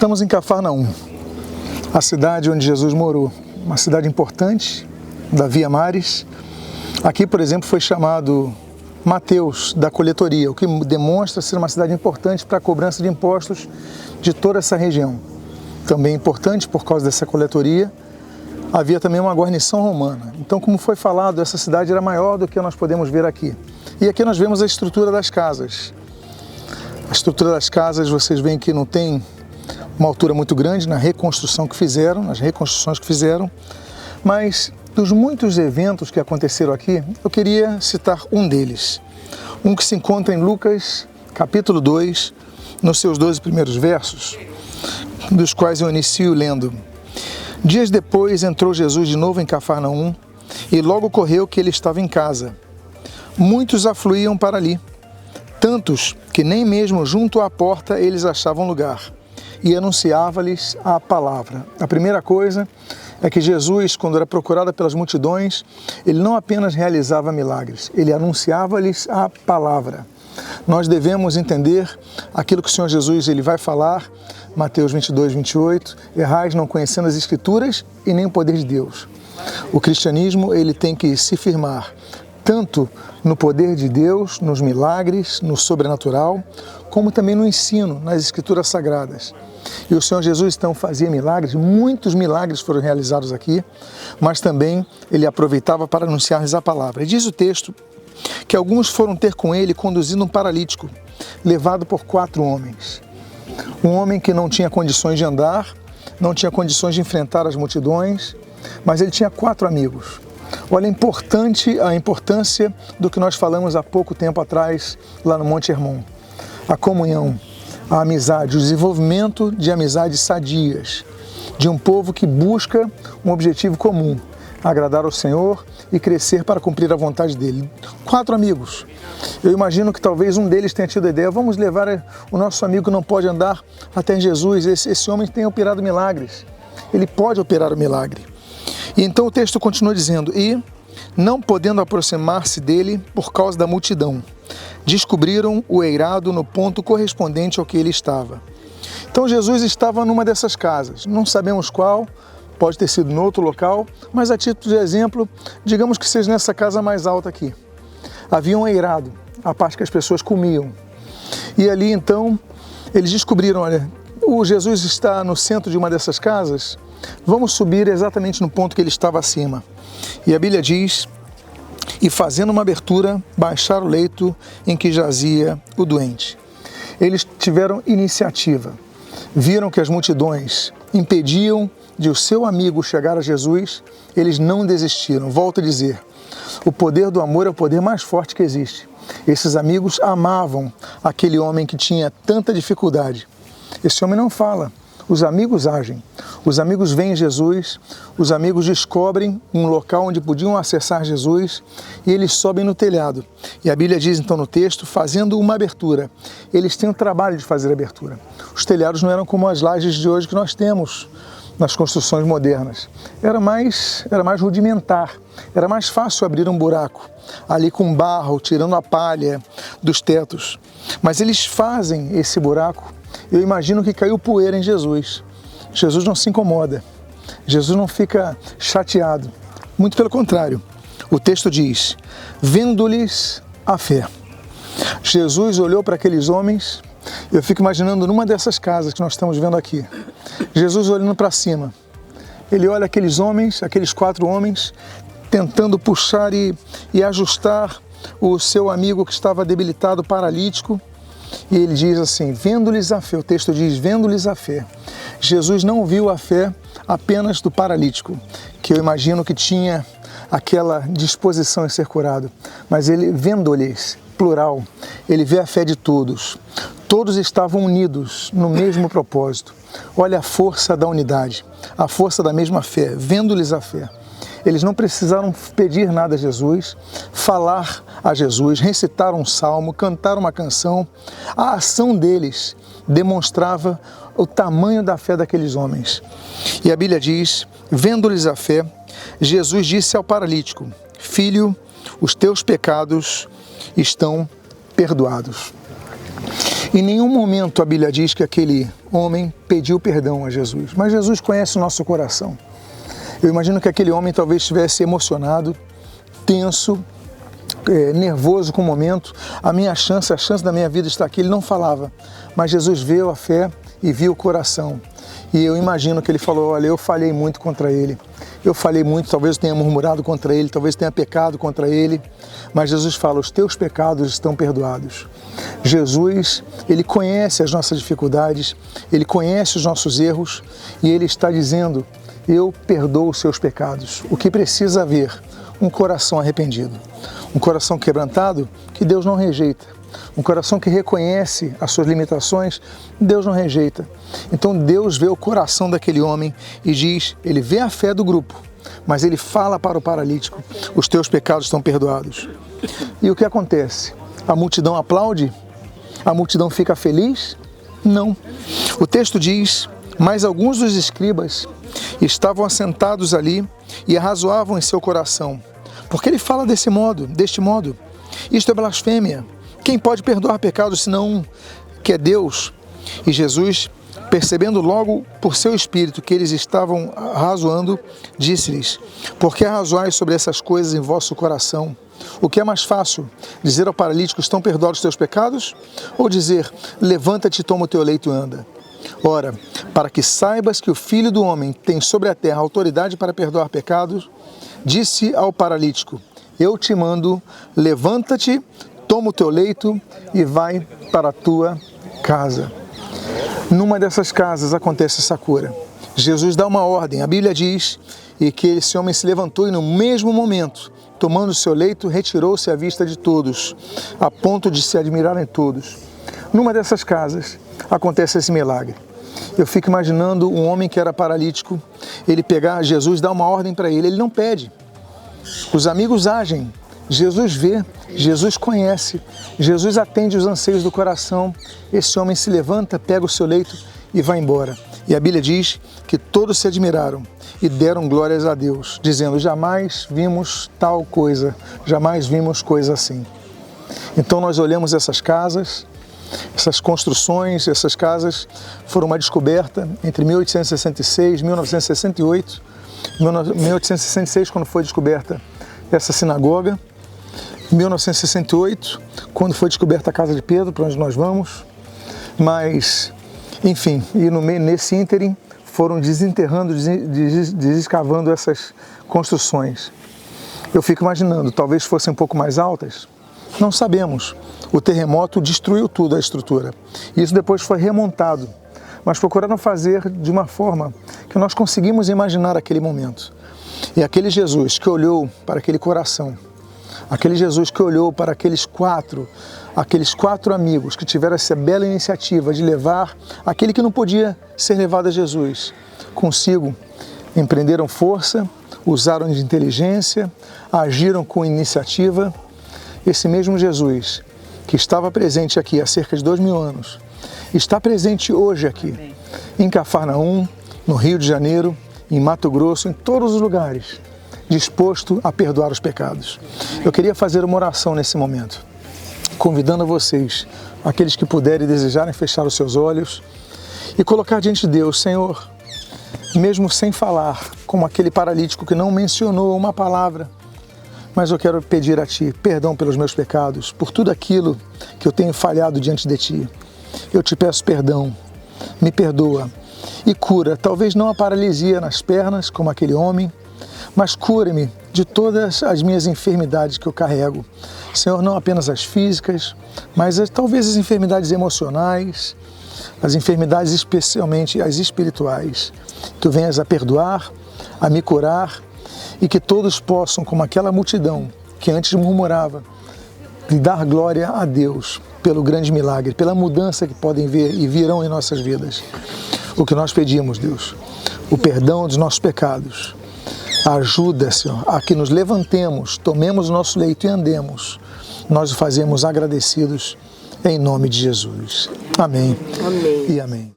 Estamos em Cafarnaum, a cidade onde Jesus morou, uma cidade importante da Via Maris. Aqui, por exemplo, foi chamado Mateus da coletoria, o que demonstra ser uma cidade importante para a cobrança de impostos de toda essa região. Também importante por causa dessa coletoria, havia também uma guarnição romana. Então, como foi falado, essa cidade era maior do que nós podemos ver aqui. E aqui nós vemos a estrutura das casas. A estrutura das casas, vocês veem que não tem uma altura muito grande nas reconstruções que fizeram, mas dos muitos eventos que aconteceram aqui, eu queria citar um deles. Um que se encontra em Lucas, capítulo 2, nos seus 12 primeiros versos, dos quais eu inicio lendo. Dias depois entrou Jesus de novo em Cafarnaum, e logo ocorreu que ele estava em casa. Muitos afluíam para ali, tantos que nem mesmo junto à porta eles achavam lugar, e anunciava-lhes a palavra. A primeira coisa é que Jesus, quando era procurado pelas multidões, ele não apenas realizava milagres, ele anunciava-lhes a palavra. Nós devemos entender aquilo que o Senhor Jesus ele vai falar, Mateus 22, 28, errais não conhecendo as Escrituras e nem o poder de Deus. O cristianismo ele tem que se firmar tanto no poder de Deus, nos milagres, no sobrenatural, como também no ensino, nas Escrituras Sagradas. E o Senhor Jesus então fazia milagres, muitos milagres foram realizados aqui, mas também ele aproveitava para anunciar-lhes a palavra. E diz o texto que alguns foram ter com ele conduzindo um paralítico, levado por 4 homens. Um homem que não tinha condições de andar, não tinha condições de enfrentar as multidões, mas ele tinha 4 amigos. Olha a importância do que nós falamos há pouco tempo atrás, lá no Monte Hermon. A comunhão, a amizade, o desenvolvimento de amizades sadias, de um povo que busca um objetivo comum, agradar ao Senhor e crescer para cumprir a vontade dele. 4 amigos. Eu imagino que talvez um deles tenha tido a ideia, vamos levar o nosso amigo que não pode andar até Jesus, esse homem tem operado milagres, ele pode operar o milagre. E então o texto continua dizendo, e não podendo aproximar-se dele por causa da multidão, descobriram o eirado no ponto correspondente ao que ele estava. Então Jesus estava numa dessas casas, não sabemos qual, pode ter sido em outro local, mas a título de exemplo, digamos que seja nessa casa mais alta aqui. Havia um eirado, a parte que as pessoas comiam. E ali então, eles descobriram, olha, o Jesus está no centro de uma dessas casas, vamos subir exatamente no ponto que ele estava acima. E a Bíblia diz, e fazendo uma abertura, baixaram o leito em que jazia o doente. Eles tiveram iniciativa, viram que as multidões impediam de o seu amigo chegar a Jesus, eles não desistiram. Volto a dizer, o poder do amor é o poder mais forte que existe. Esses amigos amavam aquele homem que tinha tanta dificuldade. Esse homem não fala, os amigos agem. Os amigos veem Jesus, os amigos descobrem um local onde podiam acessar Jesus e eles sobem no telhado. E a Bíblia diz então no texto, fazendo uma abertura. Eles têm o trabalho de fazer abertura. Os telhados não eram como as lajes de hoje que nós temos nas construções modernas. Era mais rudimentar, era mais fácil abrir um buraco, ali com barro, tirando a palha dos tetos. Mas eles fazem esse buraco, eu imagino que caiu poeira em Jesus. Jesus não se incomoda, Jesus não fica chateado, muito pelo contrário. O texto diz, vendo-lhes a fé. Jesus olhou para aqueles homens, eu fico imaginando numa dessas casas que nós estamos vendo aqui, Jesus olhando para cima, ele olha aqueles homens, aqueles 4 homens, tentando puxar e ajustar o seu amigo que estava debilitado, paralítico, e ele diz assim, vendo-lhes a fé, o texto diz, vendo-lhes a fé. Jesus não viu a fé apenas do paralítico, que eu imagino que tinha aquela disposição em ser curado, mas ele vendo-lhes, plural, ele vê a fé de todos. Todos estavam unidos no mesmo propósito. Olha a força da unidade, a força da mesma fé, vendo-lhes a fé. Eles não precisaram pedir nada a Jesus, falar a Jesus, recitar um salmo, cantar uma canção. A ação deles demonstrava o tamanho da fé daqueles homens. E a Bíblia diz, vendo-lhes a fé, Jesus disse ao paralítico, filho, os teus pecados estão perdoados. Em nenhum momento a Bíblia diz que aquele homem pediu perdão a Jesus, mas Jesus conhece o nosso coração. Eu imagino que aquele homem talvez estivesse emocionado, tenso, nervoso com o momento. A chance da minha vida está aqui. Ele não falava, mas Jesus viu a fé e viu o coração. E eu imagino que ele falou: olha, eu falhei muito contra ele. Eu falei muito, talvez eu tenha murmurado contra ele, talvez tenha pecado contra ele. Mas Jesus fala: os teus pecados estão perdoados. Jesus, ele conhece as nossas dificuldades, ele conhece os nossos erros e ele está dizendo: eu perdoo os seus pecados. O que precisa haver? Um coração arrependido. Um coração quebrantado que Deus não rejeita. Um coração que reconhece as suas limitações, Deus não rejeita. Então Deus vê o coração daquele homem e diz, ele vê a fé do grupo, mas ele fala para o paralítico: os teus pecados estão perdoados. E o que acontece? A multidão aplaude? A multidão fica feliz? Não. O texto diz: mas alguns dos escribas estavam assentados ali e arrazoavam em seu coração. Porque ele fala deste modo, isto é blasfêmia. Quem pode perdoar pecados senão que é Deus? E Jesus, percebendo logo por seu espírito que eles estavam arrazoando, disse-lhes: por que arrazoais sobre essas coisas em vosso coração? O que é mais fácil, dizer ao paralítico: estão perdoados os teus pecados? Ou dizer: levanta-te, toma o teu leito e anda? Ora, para que saibas que o Filho do Homem tem sobre a terra autoridade para perdoar pecados, disse ao paralítico: eu te mando, levanta-te, toma o teu leito e vai para a tua casa. Numa dessas casas acontece essa cura. Jesus dá uma ordem, a Bíblia diz, e que esse homem se levantou e no mesmo momento, tomando o seu leito, retirou-se à vista de todos, a ponto de se admirarem todos. Numa dessas casas acontece esse milagre. Eu fico imaginando um homem que era paralítico, ele pegar Jesus, dá uma ordem para ele não pede. Os amigos agem, Jesus vê, Jesus conhece, Jesus atende os anseios do coração. Esse homem se levanta, pega o seu leito e vai embora. E a Bíblia diz que todos se admiraram e deram glórias a Deus, dizendo: jamais vimos tal coisa, jamais vimos coisa assim. Então nós olhamos essas casas, essas construções, essas casas foram uma descoberta entre 1866 e 1968. 1866, quando foi descoberta essa sinagoga. 1968, quando foi descoberta a casa de Pedro, para onde nós vamos. Mas, enfim, e nesse ínterim foram desenterrando, desescavando essas construções. Eu fico imaginando, talvez fossem um pouco mais altas, não sabemos. O terremoto destruiu tudo, a estrutura. Isso depois foi remontado, mas procuraram fazer de uma forma que nós conseguimos imaginar aquele momento. E aquele Jesus que olhou para aquele coração, aquele Jesus que olhou para aqueles quatro amigos que tiveram essa bela iniciativa de levar aquele que não podia ser levado a Jesus consigo, empreenderam força, usaram de inteligência, agiram com iniciativa. Esse mesmo Jesus que estava presente aqui há cerca de 2000 anos, está presente hoje aqui, em Cafarnaum, no Rio de Janeiro, em Mato Grosso, em todos os lugares, disposto a perdoar os pecados. Eu queria fazer uma oração nesse momento, convidando a vocês, aqueles que puderem e desejarem, fechar os seus olhos e colocar diante de Deus: Senhor, mesmo sem falar, como aquele paralítico que não mencionou uma palavra, mas eu quero pedir a Ti perdão pelos meus pecados, por tudo aquilo que eu tenho falhado diante de Ti. Eu te peço perdão, me perdoa e cura, talvez não a paralisia nas pernas, como aquele homem, mas cura-me de todas as minhas enfermidades que eu carrego. Senhor, não apenas as físicas, mas talvez as enfermidades emocionais, as enfermidades especialmente as espirituais. Tu venhas a perdoar, a me curar, e que todos possam, como aquela multidão que antes murmurava, dar glória a Deus pelo grande milagre, pela mudança que podem ver e virão em nossas vidas. O que nós pedimos, Deus, o perdão dos nossos pecados. Ajuda, Senhor, a que nos levantemos, tomemos o nosso leito e andemos. Nós o fazemos agradecidos em nome de Jesus. Amém. Amém. E amém.